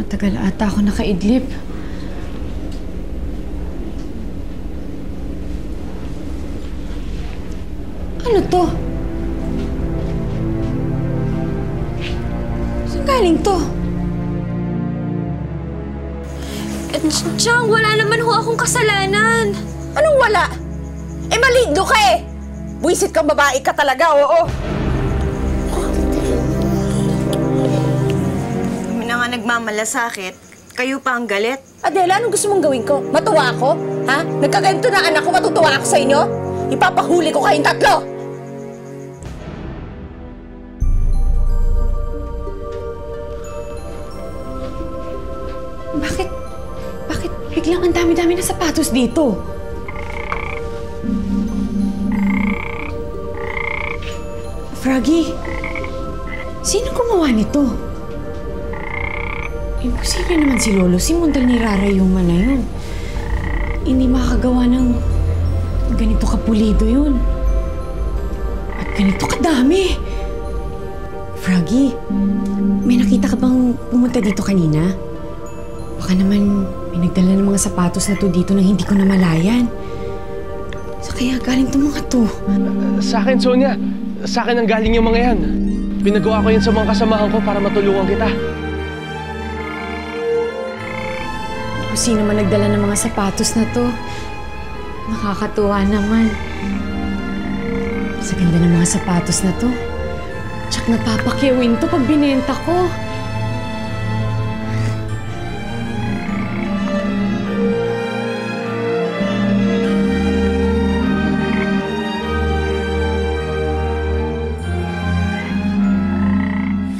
Matagal ata ako nakaidlip. Ano to? Saan galing to? Chang, wala naman ho akong kasalanan. Anong wala? Eh, maligno ka eh! Buisit kang babae ka talaga, oo. Kami na nga nagmamalasakit. Kayo pa ang galit. Adela, anong gusto mong gawin ko? Matuwa ako? Ha? Nagkaganito na anak ko, matutuwa ako sa inyo? Ipapahuli ko kayong tatlo! Bakit biglang ang dami-dami na sapatos dito? Froggy, sino gumawa nito? Imposible naman si Lolo. Si Mundal ni Rara yung man na yun. Hindi makakagawa ng ganito kapulido yun. At ganito kadami. Froggy, may nakita ka bang pumunta dito kanina? Baka naman may nagdala ng mga sapatos na to dito nang hindi ko namalayan. Sa kaya galing itong mga to? Sa akin, Sonia. Sa akin ang galing yung mga yan. Pinagawa ko yan sa mga kasamahan ko para matulungan kita. Kung sino man nagdala ng mga sapatos na to, nakakatuwa naman. Sa ganda ng mga sapatos na to, tsak napapakiwin to pag binenta ko.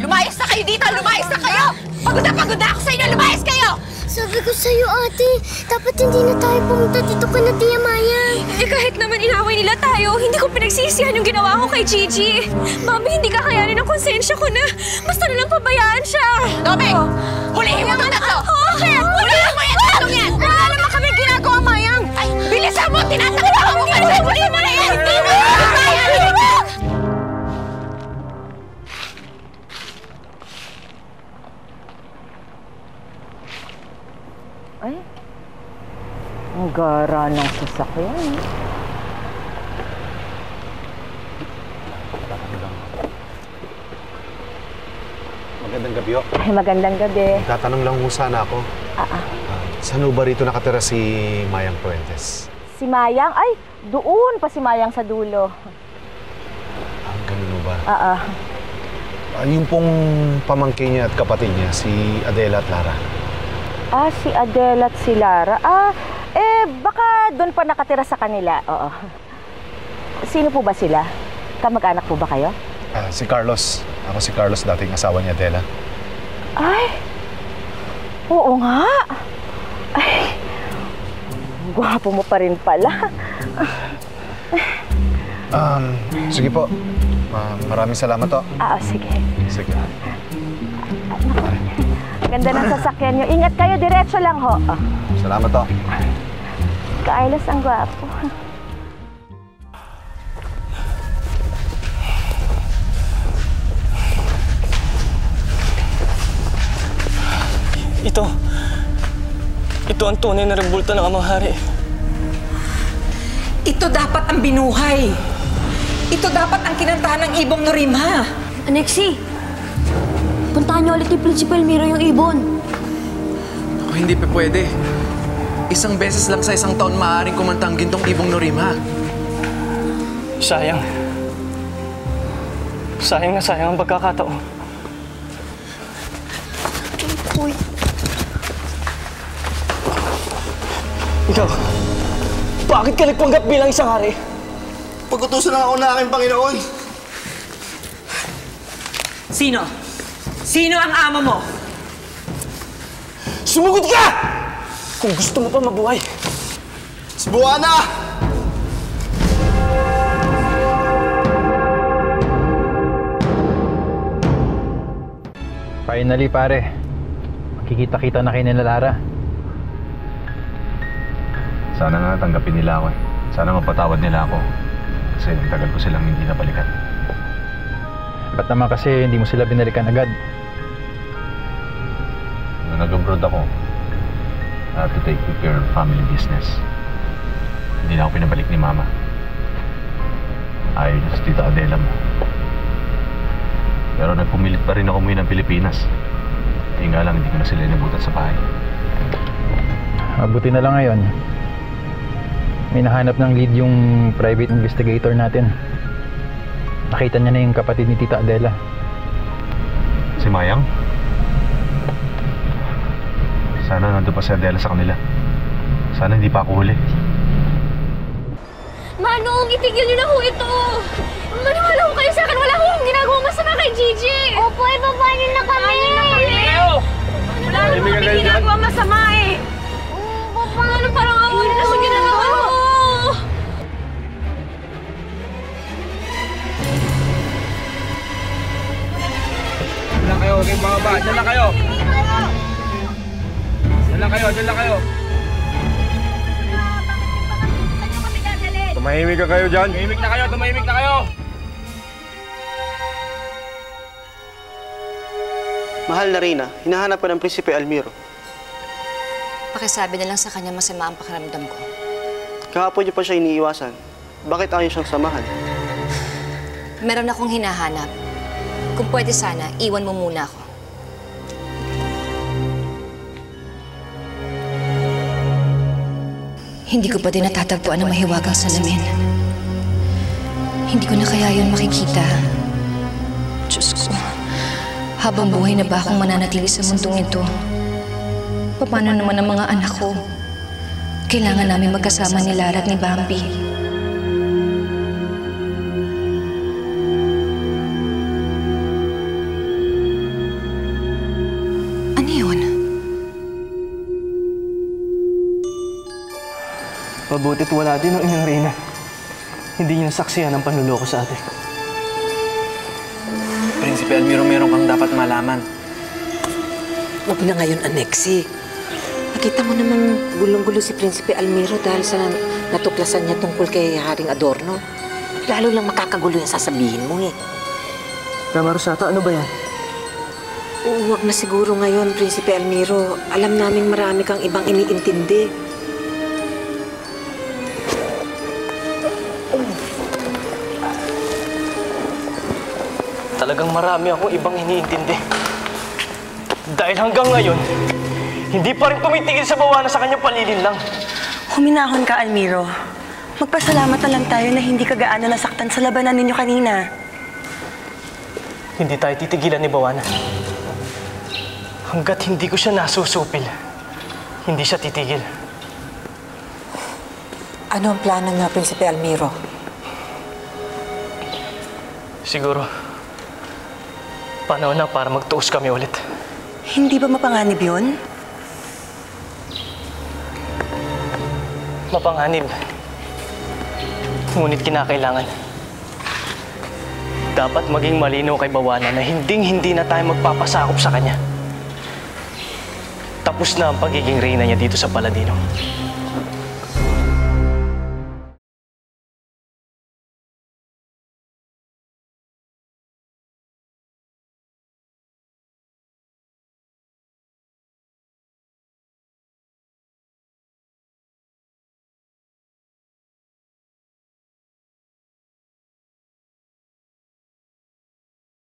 Lumayas na kayo dito! Lumayas na kayo! Pagod na ako sa inyo! Lumayas kayo! Sabi ko sa'yo, ate, dapat hindi na tayo pumunta dito kay Tia Mayang. Eh kahit naman inaway nila tayo, hindi ko pinagsisihan yung ginawa ko kay Gigi. Mami, hindi kakayanin ang konsensya ko na. Basta na lang pabayaan siya. Dobe! Hulihin mo itong tatlo! Okay! Hulihin mo yan! Tatlong yan! Wala naman kami ginagawa, Mayang! Ay, bilisan mo! Tinatakot mo ka! Hulihin mo na yan! Hindi mo! Ay, ang gara ng sasakyan. Magandang gabi, ho. Ay, magandang gabi. Tatanong lang ho sana ako. Saan ho ba rito nakatira si Mayang Puentes? Si Mayang? Ay, doon pa si Mayang sa dulo. Ganun ho ba? Yung Yung pong pamangkin niya at kapatid niya, si Adela at Lara. si Adela at si Lara. Baka doon pa nakatira sa kanila. Oo. Sino po ba sila? Kamag-anak po ba kayo? Si Carlos. Ako si Carlos, dating asawa niya, Adela. Ay, oo nga. Ay, gwapo mo pa rin pala. Sige po. Maraming salamat, ho. Sige. Sige. Ganda ng sasakyan nyo. Ingat kayo, diretso lang ho. Salamat, ho. Carlos, ang gwapo. Ito ang tunay na rebulta ng Amang Hari. Ito dapat ang binuhay. Ito dapat ang kinantahan ng Ibong Norimha. Anexi, puntahan niyo ulit ni Principal Miro yung ibon. Ako, hindi pa pwede. Isang beses lang sa isang taon maaaring kumanta ang gintong Ibong Norimha. Sayang. Sayang na sayang ang pagkakataon. Uy. Ikaw, bakit ka nagpanggap bilang isang hari? Pag-utusan lang ako ng aking Panginoon. Sino? Sino ang amo mo? Sumugod ka! Kung gusto mo pa mabuhay. Si Buwana! Finally, pare. Magkikita-kita na kayo nila Lara. Sana nga tanggapin nila ako, eh. Sana mapatawad nila ako. Kasi tagal ko silang hindi nabalikan. Ba't naman kasi hindi mo sila binalikan agad? Nung nag-abroad ako, I have to take care of family business. Hindi na ako pinabalik ni Mama. Ayaw niya sa Tita Adela mo. Pero nagpumilit pa rin ako umuwi ng Pilipinas. Hindi nga lang, hindi ko na sila inabutan sa bahay. Mabuti na lang ngayon. May nahanap ng lead yung private investigator natin. Nakita niya na yung kapatid ni Tita Adela. Si Mayang? Sana nandun pa si Adela sa kanila. Sana hindi pa ako huli. Manong, itigil niyo na ho ito! Maniwala ho kayo sa akin, wala ho ginagawa masama kay Gigi! Opo, ibaba niyo na kami! Wala naman kami ginagawa masama eh! Ano parang awa niyo na sa ginagawa mo? Diyan lang kayo, huwag kayong bababa. Diyan lang kayo. Diyan lang kayo, diyan lang kayo. Tumahimik ka kayo dyan. Tumahimik na kayo, tumahimik na kayo. Mahal na Reyna, hinahanap ka ng Prinsipe Almiro. Pakisabi na lang sa kanya masama ang pakiramdam ko. Kahapon niyo pa siya iniiwasan. Bakit ayaw siyang samahan? Meron akong hinahanap. Kung pwede sana, iwan mo muna ako. Hindi ko pa din natatagpuan ang mahiwagang salamin. Hindi ko na kaya yun makikita. Diyos ko, habang buhay na ba akong mananatili sa mundong ito? Paano naman ang mga anak ko? Kailangan namin magkasama ni Lara at ni Bambi. Ano yun? Mabutit wala din ang inyong Reyna. Hindi niya nasaksihan ang panluloko sa atin. Prinsipe Almiro, meron kang dapat malaman. Huwag na ngayon, Anexi. Nakita mo namang gulong-gulo si Prinsipe Almiro dahil sa natuklasan niya tungkol kay Haring Adorno. Lalo lang makakagulo yung sasabihin mo eh. Tama, Rosata, ano ba yan? Huwag na siguro ngayon, Prinsipe Almiro. Alam naming marami kang ibang iniintindi. Talagang marami akong ibang iniintindi. Dahil hanggang ngayon, hindi pa rin tumitigil sa bawana sa kanyang panlilinlang. Huminahon ka, Almiro. Magpasalamat na lang tayo na hindi ka gaano nasaktan sa labanan ninyo kanina. Hindi tayo titigilan ni Bawana. Hanggat hindi ko siya nasusupil, hindi siya titigil. Ano ang plano niya, Prinsipe Almiro? Siguro, panahon na para magtuos kami ulit. Hindi ba mapanganib yun? Mapanganib. Ngunit kinakailangan. Dapat maging malinaw kay Bawana na hinding-hindi na tayo magpapasakop sa kanya. Tapos na ang pagiging reyna niya dito sa Paladino.